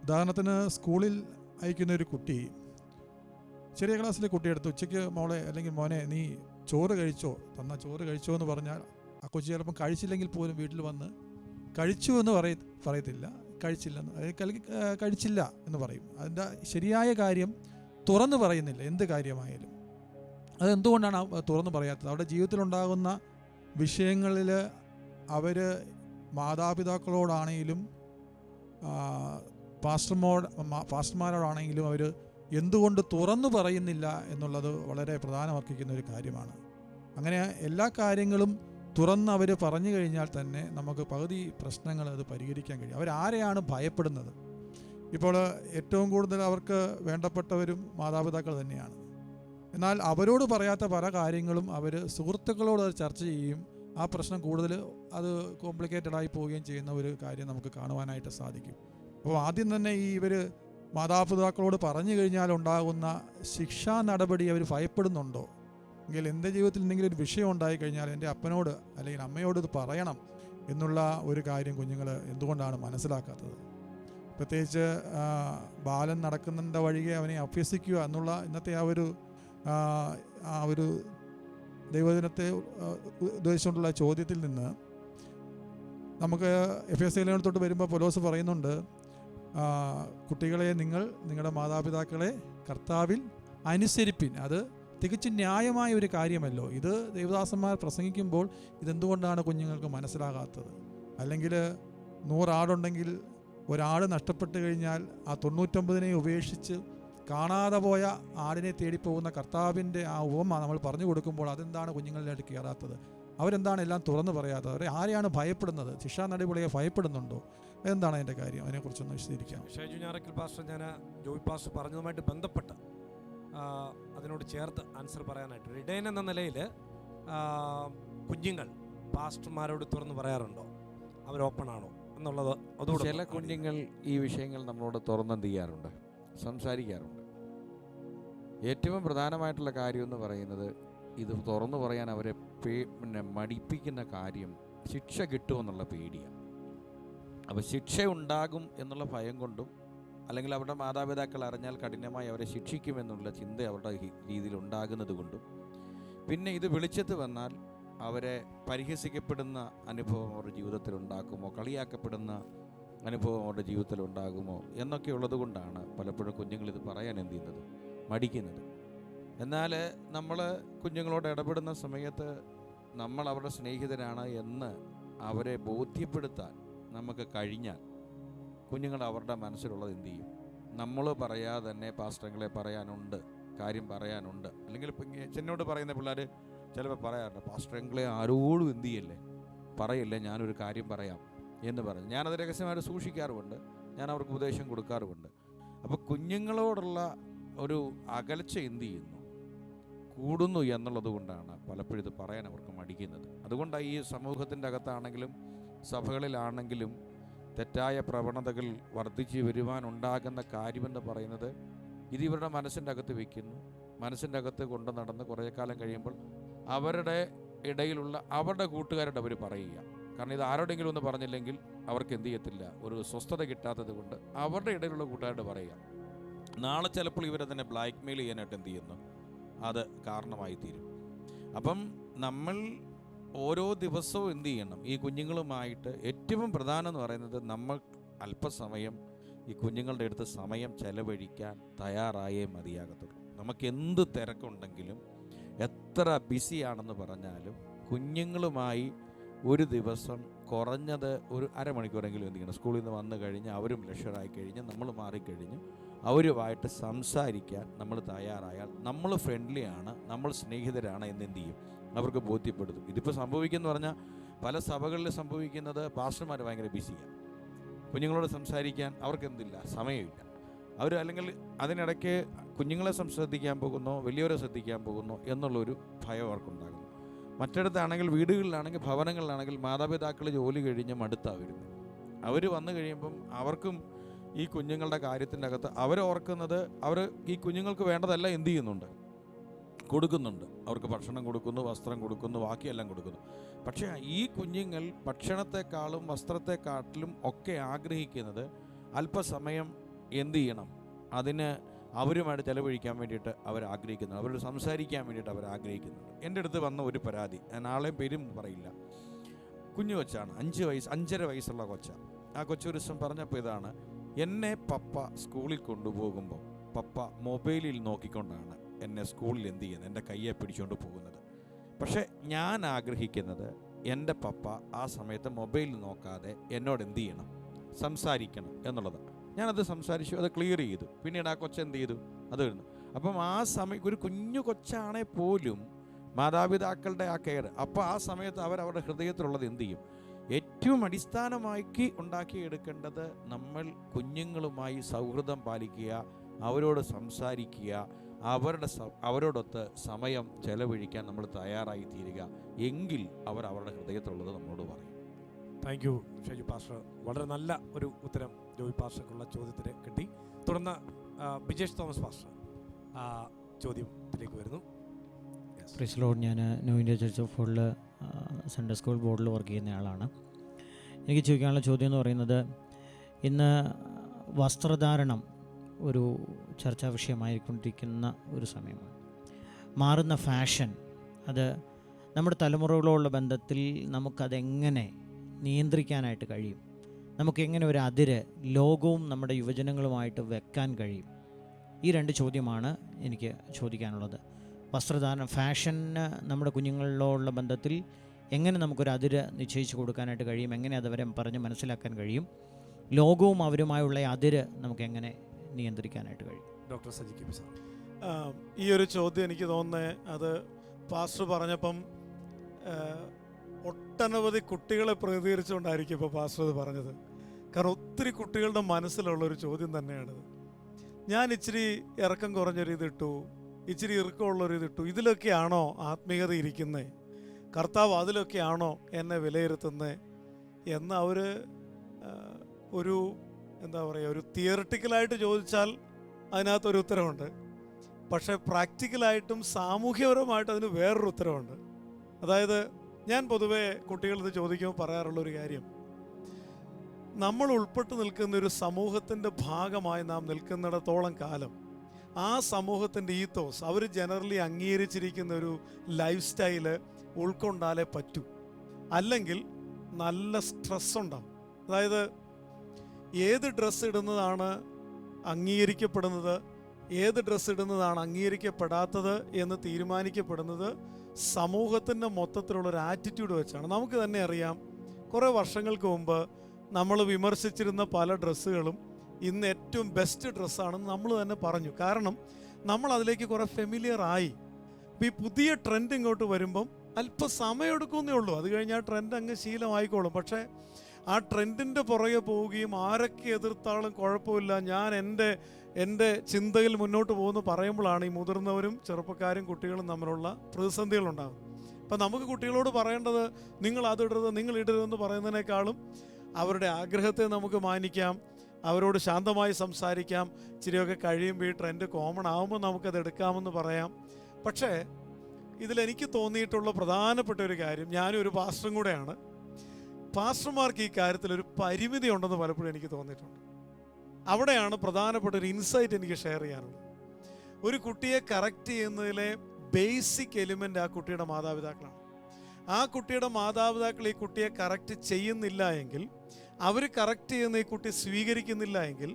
ഉദാഹരണത്തിന് സ്കൂളിൽ അയക്കുന്ന ഒരു കുട്ടി, ചെറിയ ക്ലാസ്സിലെ കുട്ടിയെടുത്ത് ഉച്ചയ്ക്ക് മോളെ അല്ലെങ്കിൽ മോനെ നീ ചോറ് കഴിച്ചോ, ചോറ് കഴിച്ചോ എന്ന് പറഞ്ഞാൽ ആ കൊച്ചു ചിലപ്പം കഴിച്ചില്ലെങ്കിൽ പോലും വീട്ടിൽ വന്ന് കഴിച്ചു എന്ന് പറയത്തില്ല, കഴിച്ചില്ല എന്ന് പറയും. അതിൻ്റെ ശരിയായ കാര്യം തുറന്നു പറയുന്നില്ല. എന്ത് കാര്യമായാലും അതെന്തുകൊണ്ടാണ് തുറന്നു പറയാത്തത്? അവരുടെ ജീവിതത്തിലുണ്ടാകുന്ന വിഷയങ്ങളിൽ അവർ മാതാപിതാക്കളോടാണെങ്കിലും പാസ്റ്റർമാരോടാണെങ്കിലും അവർ എന്തുകൊണ്ട് തുറന്നു പറയുന്നില്ല എന്നുള്ളത് വളരെ പ്രധാനമർഹിക്കുന്ന ഒരു കാര്യമാണ്. അങ്ങനെ എല്ലാ കാര്യങ്ങളും തുറന്ന് അവർ പറഞ്ഞു കഴിഞ്ഞാൽ തന്നെ നമുക്ക് പകുതി പ്രശ്നങ്ങൾ അത് പരിഹരിക്കാൻ കഴിയും. അവരാരെയാണ് ഭയപ്പെടുന്നത്? ഇപ്പോൾ ഏറ്റവും കൂടുതൽ അവർക്ക് വേണ്ടപ്പെട്ടവരും മാതാപിതാക്കൾ തന്നെയാണ്. എന്നാൽ അവരോട് പറയാത്ത പല കാര്യങ്ങളും അവർ സുഹൃത്തുക്കളോട് അത് ചർച്ച ചെയ്യും. ആ പ്രശ്നം കൂടുതൽ അത് കോംപ്ലിക്കേറ്റഡായി പോവുകയും ചെയ്യുന്ന ഒരു കാര്യം നമുക്ക് കാണുവാനായിട്ട് സാധിക്കും. അപ്പോൾ ആദ്യം തന്നെ ഇവർ മാതാപിതാക്കളോട് പറഞ്ഞു കഴിഞ്ഞാൽ ഉണ്ടാകുന്ന ശിക്ഷാ നടപടി അവർ ഭയപ്പെടുന്നുണ്ടോ? എങ്കിൽ എൻ്റെ ജീവിതത്തിൽ എന്തെങ്കിലും ഒരു വിഷയം ഉണ്ടായിക്കഴിഞ്ഞാൽ എൻ്റെ അപ്പനോട് അല്ലെങ്കിൽ അമ്മയോട് ഇത് പറയണം എന്നുള്ള ഒരു കാര്യം കുഞ്ഞുങ്ങൾ എന്തുകൊണ്ടാണ് മനസ്സിലാക്കാത്തത്? പ്രത്യേകിച്ച് ബാലൻ നടക്കുന്നതിൻ്റെ വഴിയെ അവനെ അഭ്യസിക്കുക എന്നുള്ള ഇന്നത്തെ ആ ഒരു ദൈവദിനത്തെ ഉദ്ദേശിച്ചുകൊണ്ടുള്ള ചോദ്യത്തിൽ നിന്ന് നമുക്ക് എഫേസ്യരോട് വരുമ്പോൾ പൗലോസ് പറയുന്നുണ്ട്, കുട്ടികളെ നിങ്ങളുടെ മാതാപിതാക്കളെ കർത്താവിൽ അനുസരിപ്പിൻ. അത് തികച്ചും ന്യായമായ ഒരു കാര്യമല്ലോ. ഇത് ദേവദാസന്മാർ പ്രസംഗിക്കുമ്പോൾ ഇതെന്തുകൊണ്ടാണ് കുഞ്ഞുങ്ങൾക്ക് മനസ്സിലാകാത്തത്? അല്ലെങ്കിൽ 100 ആടുണ്ടെങ്കിൽ ഒരാട് നഷ്ടപ്പെട്ട് കഴിഞ്ഞാൽ ആ 99നെ ഉപേക്ഷിച്ച് കാണാതെ പോയ ആടിനെ തേടിപ്പോകുന്ന കർത്താവിൻ്റെ ആ ഉപമ നമ്മൾ പറഞ്ഞു കൊടുക്കുമ്പോൾ അതെന്താണ് കുഞ്ഞുങ്ങളിലേക്ക് കയറാത്തത്? അവരെന്താണ് എല്ലാം തുറന്നു പറയാത്തത്? അവരെ ആരെയാണ് ഭയപ്പെടുന്നത്? ശിക്ഷാ നടപടിയെ ഭയപ്പെടുന്നുണ്ടോ? എന്താണ് അതിൻ്റെ കാര്യം? അതിനെക്കുറിച്ചൊന്ന് വിശദീകരിക്കാം. ഷൈജു ഞാറക്കൽ പാസ്റ്റർ, ഞാൻ ജോബി പാസ്റ്റർ പറഞ്ഞതുമായിട്ട് ബന്ധപ്പെട്ട് അതിനോട് ചേർത്ത് ആൻസർ പറയാനായിട്ട്, ഇടയൻ എന്ന നിലയിൽ കുഞ്ഞുങ്ങൾ പാസ്റ്റർമാരോട് തുറന്നു പറയാറുണ്ടോ? അവർ ഓപ്പൺ ആണോ എന്നുള്ളത്? അതുകൊണ്ട് ചില കുഞ്ഞുങ്ങൾ ഈ വിഷയങ്ങൾ നമ്മളോട് തുറന്നെന്ത് ചെയ്യാറുണ്ട്, സംസാരിക്കാറുണ്ട്. ഏറ്റവും പ്രധാനമായിട്ടുള്ള കാര്യം എന്ന് പറയുന്നത് ഇത് തുറന്നു പറയാൻ അവരെ മടിപ്പിക്കുന്ന കാര്യം ശിക്ഷ കിട്ടുമെന്നുള്ള പേടിയാണ്. അപ്പോൾ ശിക്ഷ ഉണ്ടാകും എന്നുള്ള ഭയം കൊണ്ടും അല്ലെങ്കിൽ അവരുടെ മാതാപിതാക്കൾ അറിഞ്ഞാൽ കഠിനമായി അവരെ ശിക്ഷിക്കുമെന്നുള്ള ചിന്ത അവരുടെ രീതിയിൽ ഉണ്ടാകുന്നത് കൊണ്ടും, പിന്നെ ഇത് വെളിച്ചത്ത് വന്നാൽ അവരെ പരിഹസിക്കപ്പെടുന്ന അനുഭവം അവരുടെ ജീവിതത്തിൽ ഉണ്ടാക്കുമോ, കളിയാക്കപ്പെടുന്ന അനുഭവം അവരുടെ ജീവിതത്തിൽ ഉണ്ടാകുമോ എന്നൊക്കെ ഉള്ളത് കൊണ്ടാണ് പലപ്പോഴും കുഞ്ഞുങ്ങളിത് പറയാൻ എന്ത് ചെയ്യുന്നത്, മടിക്കുന്നത്. എന്നാൽ നമ്മൾ കുഞ്ഞുങ്ങളോട് ഇടപെടുന്ന സമയത്ത് നമ്മൾ അവരുടെ സ്നേഹിതരാണ് എന്ന് അവരെ ബോധ്യപ്പെടുത്താൻ നമുക്ക് കഴിഞ്ഞാൽ കുഞ്ഞുങ്ങൾ അവരുടെ മനസ്സിലുള്ളത് എന്ത് ചെയ്യും? നമ്മൾ പറയാതെ തന്നെ പാസ്റ്റങ്ങളെ പറയാനുണ്ട്, കാര്യം പറയാനുണ്ട്. അല്ലെങ്കിൽ ഇപ്പം എന്നോട് പറയുന്ന പിള്ളേർ ചിലപ്പോൾ പറയാറുണ്ട്, പാസ്റ്റങ്ങളെ ആരോടും എന്ത് ചെയ്യല്ലേ, പറയല്ലേ, ഞാനൊരു കാര്യം പറയാം എന്ന് പറഞ്ഞു. ഞാനത് രഹസ്യമായിട്ട് സൂക്ഷിക്കാറുമുണ്ട്, ഞാൻ അവർക്ക് ഉപദേശം കൊടുക്കാറുമുണ്ട്. അപ്പോൾ കുഞ്ഞുങ്ങളോടുള്ള ഒരു അകൽച്ച എന്ത് ചെയ്യുന്നു, കൂടുന്നു എന്നുള്ളത് കൊണ്ടാണ് പലപ്പോഴും ഇത് പറയാൻ അവർക്ക് മടിക്കുന്നത്. അതുകൊണ്ടാണ് ഈ സമൂഹത്തിൻ്റെ അകത്താണെങ്കിലും സഭകളിലാണെങ്കിലും തെറ്റായ പ്രവണതകൾ വർദ്ധിച്ചു വരുവാനുണ്ടാകുന്ന കാര്യമെന്ന് പറയുന്നത്, ഇത് ഇവരുടെ മനസ്സിൻ്റെ അകത്ത് വയ്ക്കുന്നു. മനസ്സിൻ്റെ അകത്ത് കൊണ്ട് നടന്ന് കുറേ കാലം കഴിയുമ്പോൾ അവരുടെ ഇടയിലുള്ള അവരുടെ കൂട്ടുകാരോട് അവർ പറയുക. കാരണം ഇത് ആരോടെങ്കിലും ഒന്ന് പറഞ്ഞില്ലെങ്കിൽ അവർക്ക് എന്ത് ചെയ്യത്തില്ല, ഒരു സ്വസ്ഥത കിട്ടാത്തത് കൊണ്ട് അവരുടെ ഇടയിലുള്ള കൂട്ടുകാരോട് പറയുക. നാളെ ചിലപ്പോൾ ഇവരെ തന്നെ ബ്ലാക്ക് മെയിൽ ചെയ്യാനായിട്ട് എന്ത് ചെയ്യുന്നു, അത് കാരണമായി തീരും. അപ്പം നമ്മൾ ഓരോ ദിവസവും എന്ത് ചെയ്യണം, ഈ കുഞ്ഞുങ്ങളുമായിട്ട് ഏറ്റവും പ്രധാനം എന്ന് പറയുന്നത് നമ്മൾ അല്പസമയം ഈ കുഞ്ഞുങ്ങളുടെ അടുത്ത് സമയം ചെലവഴിക്കാൻ തയ്യാറായേ മതിയാകത്തുള്ളൂ. നമുക്ക് എന്ത് തിരക്കുണ്ടെങ്കിലും എത്ര ബിസിയാണെന്ന് പറഞ്ഞാലും കുഞ്ഞുങ്ങളുമായി ഒരു ദിവസം കുറഞ്ഞത് ഒരു അരമണിക്കൂറെങ്കിലും എന്ത് ചെയ്യണം. സ്കൂളിൽ നിന്ന് വന്നു കഴിഞ്ഞ് അവരും ലക്ഷറായി കഴിഞ്ഞ് നമ്മൾ മാറിക്കഴിഞ്ഞ് അവരുമായിട്ട് സംസാരിക്കാൻ നമ്മൾ തയ്യാറായാൽ നമ്മൾ ഫ്രണ്ട്ലിയാണ്, നമ്മൾ സ്നേഹിതരാണ് എന്നെന്ത് ചെയ്യും, അവർക്ക് ബോധ്യപ്പെടുത്തും. ഇതിപ്പോൾ സംഭവിക്കുമെന്ന് പറഞ്ഞാൽ പല സഭകളിൽ സംഭവിക്കുന്നത് പാസ്റ്റർമാർ ഭയങ്കര ബിസിയാണ്. കുഞ്ഞുങ്ങളോട് സംസാരിക്കാൻ അവർക്ക് എന്തില്ല, സമയമില്ല. അവർ അല്ലെങ്കിൽ അതിനിടയ്ക്ക് കുഞ്ഞുങ്ങളെ ശ്രദ്ധിക്കാൻ പോകുന്നോ വലിയവരെ ശ്രദ്ധിക്കാൻ പോകുന്നോ എന്നുള്ളൊരു ഭയം അവർക്കുണ്ടാകുന്നു. മറ്റിടത്താണെങ്കിൽ വീടുകളിലാണെങ്കിൽ ഭവനങ്ങളിലാണെങ്കിൽ മാതാപിതാക്കൾ ജോലി കഴിഞ്ഞ് മടുത്താണ് വരുന്നത്. അവർ വന്നു കഴിയുമ്പം അവർക്കും ഈ കുഞ്ഞുങ്ങളുടെ കാര്യത്തിൻ്റെ അകത്ത് അവരോർക്കുന്നത് അവർ ഈ കുഞ്ഞുങ്ങൾക്ക് വേണ്ടതെല്ലാം എന്ത് ചെയ്യുന്നുണ്ട്, കൊടുക്കുന്നുണ്ട്. അവർക്ക് ഭക്ഷണം കൊടുക്കുന്നു, വസ്ത്രം കൊടുക്കുന്നു, ബാക്കിയെല്ലാം കൊടുക്കുന്നു. പക്ഷേ ഈ കുഞ്ഞുങ്ങൾ ഭക്ഷണത്തെക്കാളും വസ്ത്രത്തെക്കാട്ടിലും ഒക്കെ ആഗ്രഹിക്കുന്നത് അല്പസമയം എന്ത് ചെയ്യണം, അതിന് അവരുമായിട്ട് ചെലവഴിക്കാൻ വേണ്ടിയിട്ട് അവർ ആഗ്രഹിക്കുന്നുണ്ട്, അവരോട് സംസാരിക്കാൻ വേണ്ടിയിട്ട് അവർ ആഗ്രഹിക്കുന്നുണ്ട്. എൻ്റെ അടുത്ത് വന്ന ഒരു പരാതി, ഞാൻ ആളെയും പേരും പറയില്ല, കുഞ്ഞു കൊച്ചാണ്, 5 വയസ്സുള്ള കൊച്ചാണ്. ആ കൊച്ചൊരു ദിവസം പറഞ്ഞപ്പോൾ ഇതാണ്, എന്നെ പപ്പ സ്കൂളിൽ കൊണ്ടുപോകുമ്പോൾ പപ്പ മൊബൈലിൽ നോക്കിക്കൊണ്ടാണ് എന്നെ സ്കൂളിൽ എന്ത് ചെയ്യുന്നത്, എൻ്റെ കയ്യെ പിടിച്ചുകൊണ്ട് പോകുന്നത്. പക്ഷേ ഞാൻ ആഗ്രഹിക്കുന്നത് എൻ്റെ പപ്പ ആ സമയത്ത് മൊബൈൽ നോക്കാതെ എന്നോട് എന്ത് ചെയ്യണം, സംസാരിക്കണം എന്നുള്ളതാണ്. ഞാനത് സംസാരിച്ചു, അത് ക്ലിയർ ചെയ്തു. പിന്നീട് ആ കൊച്ചെന്ത് ചെയ്തു, അത് വരുന്നു. അപ്പം ആ സമയം ഒരു കുഞ്ഞു കൊച്ചാണെ പോലും മാതാപിതാക്കളുടെ ആ കെയർ, അപ്പോൾ ആ സമയത്ത് അവരവരുടെ ഹൃദയത്തിലുള്ളത് എന്ത് ചെയ്യും, ഏറ്റവും അടിസ്ഥാനമാക്കി ഉണ്ടാക്കിയെടുക്കേണ്ടത് നമ്മൾ കുഞ്ഞുങ്ങളുമായി സൗഹൃദം പാലിക്കുക, അവരോട് സംസാരിക്കുക, അവരോടൊത്ത് സമയം ചെലവഴിക്കാൻ നമ്മൾ തയ്യാറായി തീരുക. എങ്കിൽ അവർ അവരുടെ ഹൃദയത്തിലുള്ളത് നമ്മളോട് പറയും. Thank you Shaiju pastor. വളരെ നല്ല ഒരു ഉത്തരം ജോയി പാസ്റ്റർക്കുള്ള ചോദ്യത്തിന് കിട്ടി. തുടർന്ന് ബിജേഷ് തോമസ് പാസ്റ്റർ ചോദ്യത്തിലേക്ക് വരുന്നു. Praise lord. ഞാൻ ന്യൂ ഇന്ത്യ ചർച്ച് ഓഫ് ഹോളിൽ സൺഡേ സ്കൂൾ ബോർഡിൽ വർക്ക് ചെയ്യുന്ന ആളാണ്. എനിക്ക് ചോദിക്കാനുള്ള ചോദ്യം എന്ന് പറയുന്നത്, ഇന്ന് വസ്ത്രധാരണം ഒരു ചർച്ചാ വിഷയമായിക്കൊണ്ടിരിക്കുന്ന ഒരു സമയമാണ്. മാറുന്ന ഫാഷൻ, അത് നമ്മുടെ തലമുറകളോടുള്ള ബന്ധത്തിൽ നമുക്കതെങ്ങനെ നിയന്ത്രിക്കാനായിട്ട് കഴിയും, നമുക്കെങ്ങനെ ഒരു അതിര് ലോകവും നമ്മുടെ യുവജനങ്ങളുമായിട്ട് വെക്കാൻ കഴിയും? ഈ 2 ചോദ്യമാണ് എനിക്ക് ചോദിക്കാനുള്ളത്. വസ്ത്രധാരണം, ഫാഷന് നമ്മുടെ കുഞ്ഞുങ്ങളിലുള്ള ബന്ധത്തിൽ എങ്ങനെ നമുക്കൊരു അതിര് നിശ്ചയിച്ച് കൊടുക്കാനായിട്ട് കഴിയും, എങ്ങനെ അതവരെ പറഞ്ഞ് മനസ്സിലാക്കാൻ കഴിയും, ലോകവും അവരുമായുള്ള അതിര് നമുക്കെങ്ങനെ നിയന്ത്രിക്കാനായിട്ട് കഴിയും? Doctor Saji K P sir. ഈ ഒരു ചോദ്യം എനിക്ക് തോന്നുന്നത് അത് പാസ്റ്റർ പറഞ്ഞപ്പം ഒട്ടനവധി കുട്ടികളെ പ്രതികരിച്ചുകൊണ്ടായിരിക്കും ഇപ്പോൾ പാസ്റ്റർ ഇത് പറഞ്ഞത്. കാരണം ഒത്തിരി കുട്ടികളുടെ മനസ്സിലുള്ളൊരു ചോദ്യം തന്നെയാണിത്. ഞാൻ ഇച്ചിരി ഇറക്കം കുറഞ്ഞൊരു ഇതിട്ടു, ഇച്ചിരി ഇറുക്കമുള്ളൊരു ഇതിട്ടു, ഇതിലൊക്കെയാണോ ആത്മീയത ഇരിക്കുന്നത്, കർത്താവ് അതിലൊക്കെയാണോ എന്നെ വിലയിരുത്തുന്നത് എന്ന് അവർ ഒരു എന്താ പറയുക, ഒരു തിയറിറ്റിക്കലായിട്ട് ചോദിച്ചാൽ അതിനകത്തൊരു ഉത്തരവുണ്ട്. പക്ഷേ പ്രാക്ടിക്കലായിട്ടും സാമൂഹ്യപരമായിട്ട് അതിന് വേറൊരു ഉത്തരവുണ്ട്. അതായത് ഞാൻ പൊതുവേ കുട്ടികളിത് ചോദിക്കുമ്പോൾ പറയാറുള്ളൊരു കാര്യം, നമ്മൾ ഉൾപ്പെട്ട് നിൽക്കുന്ന ഒരു സമൂഹത്തിൻ്റെ ഭാഗമായി നാം നിൽക്കുന്നിടത്തോളം കാലം ആ സമൂഹത്തിൻ്റെ ഈത്തോസ് അവർ ജനറലി അംഗീകരിച്ചിരിക്കുന്ന ഒരു ലൈഫ് സ്റ്റൈല് ഉൾക്കൊണ്ടാലേ പറ്റൂ. അല്ലെങ്കിൽ നല്ല സ്ട്രെസ് ഉണ്ടാവും. അതായത് ഏത് ഡ്രസ്സ് ഇടുന്നതാണ് അംഗീകരിക്കപ്പെടുന്നത്, ഏത് ഡ്രസ്സ് ഇടുന്നതാണ് അംഗീകരിക്കപ്പെടാത്തത് എന്ന് തീരുമാനിക്കപ്പെടുന്നത് സമൂഹത്തിൻ്റെ മൊത്തത്തിലുള്ളൊരു ആറ്റിറ്റ്യൂഡ് വെച്ചാണ്. നമുക്ക് തന്നെ അറിയാം, കുറേ വർഷങ്ങൾക്ക് മുമ്പ് നമ്മൾ വിമർശിച്ചിരുന്ന പല ഡ്രസ്സുകളും ഇന്ന് ഏറ്റവും ബെസ്റ്റ് ഡ്രസ്സാണെന്ന് നമ്മൾ തന്നെ പറഞ്ഞു. കാരണം നമ്മൾ അതിലേക്ക് കുറേ ഫെമിലിയർ ആയി. അപ്പോൾ ഈ പുതിയ ട്രെൻഡ് ഇങ്ങോട്ട് വരുമ്പം അല്പം സമയം എടുക്കുന്നേ ഉള്ളൂ, അത് കഴിഞ്ഞാൽ ആ ട്രെൻഡ് അങ്ങ് ശീലമായിക്കോളും. പക്ഷേ ആ ട്രെൻഡിൻ്റെ പുറകെ പോവുകയും ആരൊക്കെ എതിർത്താലും കുഴപ്പമില്ല, ഞാൻ എൻ്റെ ചിന്തയിൽ മുന്നോട്ട് പോകുന്നു പറയുമ്പോഴാണ് ഈ മുതിർന്നവരും ചെറുപ്പക്കാരും കുട്ടികളും തമ്മിലുള്ള പ്രതിസന്ധികളുണ്ടാകും. അപ്പം നമുക്ക് കുട്ടികളോട് പറയേണ്ടത് നിങ്ങൾ അതിടരുത്, നിങ്ങൾ ഇടരുതെന്ന് പറയുന്നതിനേക്കാളും അവരുടെ ആഗ്രഹത്തെ നമുക്ക് മാനിക്കാം, അവരോട് ശാന്തമായി സംസാരിക്കാം. ഇച്ചിരിയൊക്കെ കഴിയുമ്പോൾ ഈ ട്രെൻഡ് കോമൺ ആകുമ്പോൾ നമുക്കത് എടുക്കാമെന്ന് പറയാം. പക്ഷേ ഇതിലെനിക്ക് തോന്നിയിട്ടുള്ള പ്രധാനപ്പെട്ട ഒരു കാര്യം, ഞാനും ഒരു പാസ്റ്ററും കൂടെയാണ്, പാസ്റ്റർമാർക്ക് ഈ കാര്യത്തിൽ ഒരു പരിമിതി ഉണ്ടെന്ന് പലപ്പോഴും എനിക്ക് തോന്നിയിട്ടുണ്ട്. അവിടെയാണ് പ്രധാനപ്പെട്ട ഒരു ഇൻസൈറ്റ് എനിക്ക് ഷെയർ ചെയ്യാനുള്ളത്. ഒരു കുട്ടിയെ കറക്റ്റ് ചെയ്യുന്നതിലെ ബേസിക് എലിമെൻ്റ് ആ കുട്ടിയുടെ മാതാപിതാക്കളാണ്. ആ കുട്ടിയുടെ മാതാപിതാക്കൾ ഈ കുട്ടിയെ കറക്റ്റ് ചെയ്യുന്നില്ല എങ്കിൽ, അവർ കറക്റ്റ് ചെയ്യുന്ന ഈ കുട്ടി സ്വീകരിക്കുന്നില്ല എങ്കിൽ,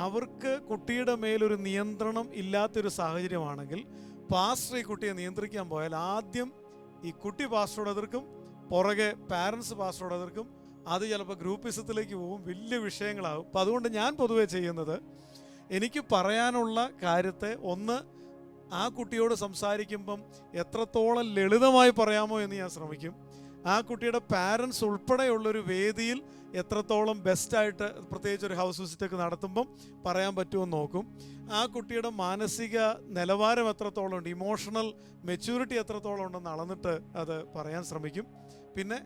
അവർക്ക് കുട്ടിയുടെ മേലൊരു നിയന്ത്രണം ഇല്ലാത്തൊരു സാഹചര്യമാണെങ്കിൽ പാസ്റ്റർ ഈ കുട്ടിയെ നിയന്ത്രിക്കാൻ പോയാൽ ആദ്യം ഈ കുട്ടി പാസ്റ്ററോട് എതിർക്കും, പുറകെ പാരൻസ് പാസ്റ്ററോട് എതിർക്കും, അത് ചിലപ്പോൾ ഗ്രൂപ്പിസത്തിലേക്ക് പോകും, വലിയ വിഷയങ്ങളാകും. അപ്പം അതുകൊണ്ട് ഞാൻ പൊതുവെ ചെയ്യുന്നത്, എനിക്ക് പറയാനുള്ള കാര്യത്തെ ഒന്ന് ആ കുട്ടിയോട് സംസാരിക്കുമ്പം എത്രത്തോളം ലളിതമായി പറയാമോ എന്ന് ഞാൻ ശ്രമിക്കും. ആ കുട്ടിയുടെ പാരൻസ് ഉൾപ്പെടെയുള്ളൊരു വേദിയിൽ എത്രത്തോളം ബെസ്റ്റായിട്ട്, പ്രത്യേകിച്ച് ഒരു ഹൗസ് വിസിറ്റൊക്കെ നടത്തുമ്പം പറയാൻ പറ്റുമെന്ന് നോക്കും. ആ കുട്ടിയുടെ മാനസിക നിലവാരം എത്രത്തോളം ഉണ്ട്, ഇമോഷണൽ മെച്യൂരിറ്റി എത്രത്തോളം ഉണ്ടെന്ന് അളന്നിട്ട് അത് പറയാൻ ശ്രമിക്കും. പിന്നെ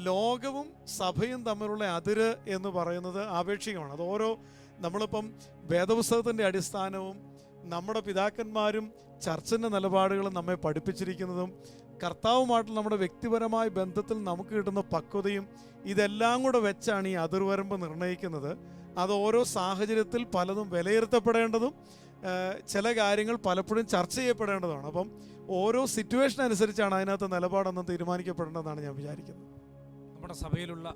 ലോകവും സഭയും തമ്മിലുള്ള അതിര് എന്ന് പറയുന്നത് ആപേക്ഷികമാണ്. അത് നമ്മളിപ്പം വേദപുസ്തകത്തിൻ്റെ അടിസ്ഥാനവും നമ്മുടെ പിതാക്കന്മാരും ചർച്ചിൻ്റെ നിലപാടുകളും നമ്മെ പഠിപ്പിച്ചിരിക്കുന്നതും കർത്താവുമായിട്ടുള്ള നമ്മുടെ വ്യക്തിപരമായ ബന്ധത്തിൽ നമുക്ക് കിട്ടുന്ന പക്വതയും ഇതെല്ലാം കൂടെ വെച്ചാണ് ഈ അതിർവരമ്പ് നിർണ്ണയിക്കുന്നത്. അത് ഓരോ സാഹചര്യത്തിൽ പലതും വിലയിരുത്തപ്പെടേണ്ടതും ചില കാര്യങ്ങൾ പലപ്പോഴും ചർച്ച ചെയ്യപ്പെടേണ്ടതാണ്. അപ്പം ഓരോ സിറ്റുവേഷൻ അനുസരിച്ചാണ് അതിനകത്ത് നിലപാടെന്ന് തീരുമാനിക്കപ്പെടേണ്ടതെന്നാണ് ഞാൻ വിചാരിക്കുന്നത്. നമ്മുടെ സഭയിലുള്ള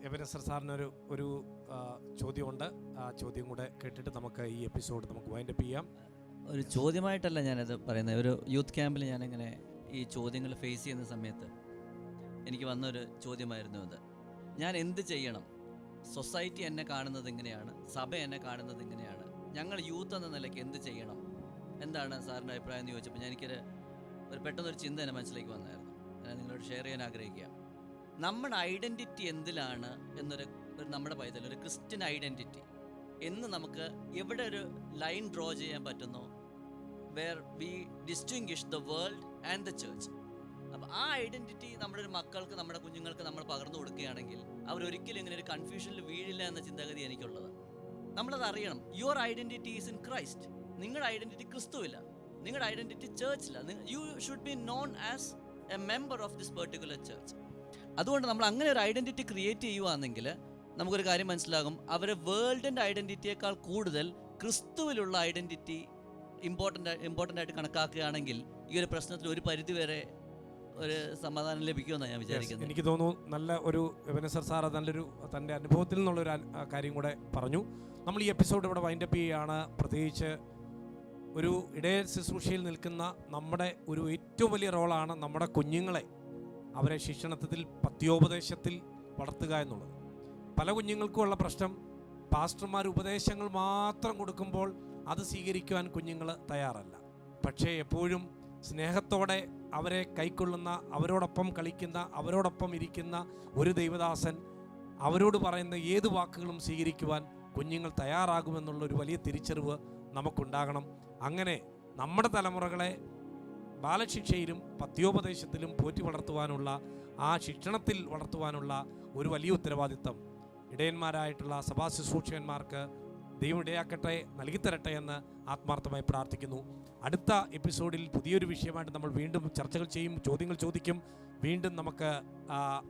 എബനേസർ സാറിനൊരു ചോദ്യമുണ്ട്. ആ ചോദ്യം കൂടെ കേട്ടിട്ട് നമുക്ക് ഈ എപ്പിസോഡ് നമുക്ക് വൈൻഡപ്പ് ചെയ്യാം. ഒരു ചോദ്യമായിട്ടല്ല ഞാനത് പറയുന്നത്. ഒരു യൂത്ത് ക്യാമ്പിൽ ഞാനിങ്ങനെ ഈ ചോദ്യങ്ങൾ ഫേസ് ചെയ്യുന്ന സമയത്ത് എനിക്ക് വന്നൊരു ചോദ്യമായിരുന്നു അത്. ഞാൻ എന്ത് ചെയ്യണം? സൊസൈറ്റി എന്നെ കാണുന്നത് ഇങ്ങനെയാണ്, സഭ എന്നെ കാണുന്നത് ഇങ്ങനെയാണ്, ഞങ്ങൾ യൂത്ത് എന്ന നിലയ്ക്ക് എന്ത് ചെയ്യണം, എന്താണ് സാറിൻ്റെ അഭിപ്രായം എന്ന് ചോദിച്ചപ്പോൾ എനിക്കൊരു പെട്ടെന്നൊരു ചിന്ത എൻ്റെ മനസ്സിലേക്ക് വന്നായിരുന്നു. ഞാൻ നിങ്ങളോട് ഷെയർ ചെയ്യാൻ ആഗ്രഹിക്കുക. നമ്മുടെ ഐഡൻറ്റിറ്റി എന്തിലാണ് എന്നൊരു നമ്മുടെ പൈതൽ ഒരു ക്രിസ്ത്യൻ ഐഡൻറ്റിറ്റി എന്ന് നമുക്ക് എവിടെ ഒരു ലൈൻ ഡ്രോ ചെയ്യാൻ പറ്റുന്നോ, where we distinguish the world and the church. അപ്പോൾ ആ ഐഡൻറ്റിറ്റി നമ്മുടെ ഒരു മക്കൾക്ക്, നമ്മുടെ കുഞ്ഞുങ്ങൾക്ക് നമ്മൾ പകർന്നു കൊടുക്കുകയാണെങ്കിൽ അവരൊരിക്കലും ഇങ്ങനെ ഒരു കൺഫ്യൂഷനിൽ വീഴില്ല എന്ന ചിന്താഗതി എനിക്കുള്ളത്. നമ്മളത് അറിയണം. Your identity is in Christ. നിങ്ങളുടെ ഐഡൻറ്റിറ്റി ക്രിസ്തുവില്ല, നിങ്ങളുടെ ഐഡൻറ്റിറ്റി ചേർച്ചില്ല. You should be known as a member of this particular church. അതുകൊണ്ട് നമ്മൾ അങ്ങനെ ഒരു ഐഡൻറ്റിറ്റി ക്രിയേറ്റ് ചെയ്യുകയാണെങ്കിൽ നമുക്കൊരു കാര്യം മനസ്സിലാകും, അവരെ വേൾഡിൻ്റെ ഐഡൻറ്റിറ്റിയേക്കാൾ കൂടുതൽ ക്രിസ്തുവിലുള്ള ഐഡൻറ്റിറ്റി ഇമ്പോർട്ടൻ്റ് ആയിട്ട് കണക്കാക്കുകയാണെങ്കിൽ ഈ ഒരു പ്രശ്നത്തിൽ ഒരു പരിധിവരെ ഒരു സമാധാനം ലഭിക്കുമെന്നാണ് ഞാൻ വിചാരിക്കുന്നത്. എനിക്ക് തോന്നുന്നു നല്ല ഒരു എബനേസർ സാർ നല്ലൊരു തൻ്റെ അനുഭവത്തിൽ നിന്നുള്ളൊരു കാര്യം കൂടെ പറഞ്ഞു. നമ്മൾ ഈ എപ്പിസോഡ് ഇവിടെ വൈൻഡപ്പ് ചെയ്യുകയാണ്. പ്രത്യേകിച്ച് ഒരു ഇടയ ശുശ്രൂഷയിൽ നിൽക്കുന്ന നമ്മുടെ ഒരു ഏറ്റവും വലിയ റോളാണ് നമ്മുടെ കുഞ്ഞുങ്ങളെ അവരെ ശിക്ഷണത്തിൽ പത്യോപദേശത്തിൽ വളർത്തുക എന്നുള്ളത്. പല കുഞ്ഞുങ്ങൾക്കുമുള്ള പ്രശ്നം, പാസ്റ്റർമാർ ഉപദേശങ്ങൾ മാത്രം കൊടുക്കുമ്പോൾ അത് സ്വീകരിക്കുവാൻ കുഞ്ഞുങ്ങൾ തയ്യാറല്ല. പക്ഷേ എപ്പോഴും സ്നേഹത്തോടെ അവരെ കൈക്കൊള്ളുന്ന, അവരോടൊപ്പം കളിക്കുന്ന, അവരോടൊപ്പം ഇരിക്കുന്ന ഒരു ദൈവദാസൻ അവരോട് പറയുന്ന ഏത് വാക്കുകളും സ്വീകരിക്കുവാൻ കുഞ്ഞുങ്ങൾ തയ്യാറാകുമെന്നുള്ളൊരു വലിയ തിരിച്ചറിവ് നമുക്കുണ്ടാകണം. അങ്ങനെ നമ്മുടെ തലമുറകളെ ബാലശിക്ഷയിലും പത്യോപദേശത്തിലും പോറ്റി വളർത്തുവാനുള്ള, ആ ശിക്ഷണത്തിൽ വളർത്തുവാനുള്ള ഒരു വലിയ ഉത്തരവാദിത്തം ഇടയന്മാരായിട്ടുള്ള സഭാ ശുശ്രൂഷകന്മാർക്ക് ദൈവം ഇടയാക്കട്ടെ, നൽകിത്തരട്ടെ എന്ന് ആത്മാർത്ഥമായി പ്രാർത്ഥിക്കുന്നു. അടുത്ത എപ്പിസോഡിൽ പുതിയൊരു വിഷയമായിട്ട് നമ്മൾ വീണ്ടും ചർച്ചകൾ ചെയ്യും, ചോദ്യങ്ങൾ ചോദിക്കും. വീണ്ടും നമുക്ക്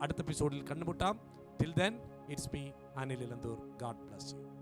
അടുത്ത എപ്പിസോഡിൽ കണ്ടുമുട്ടാം. Till then it's me Anil Elanthoor. God bless you.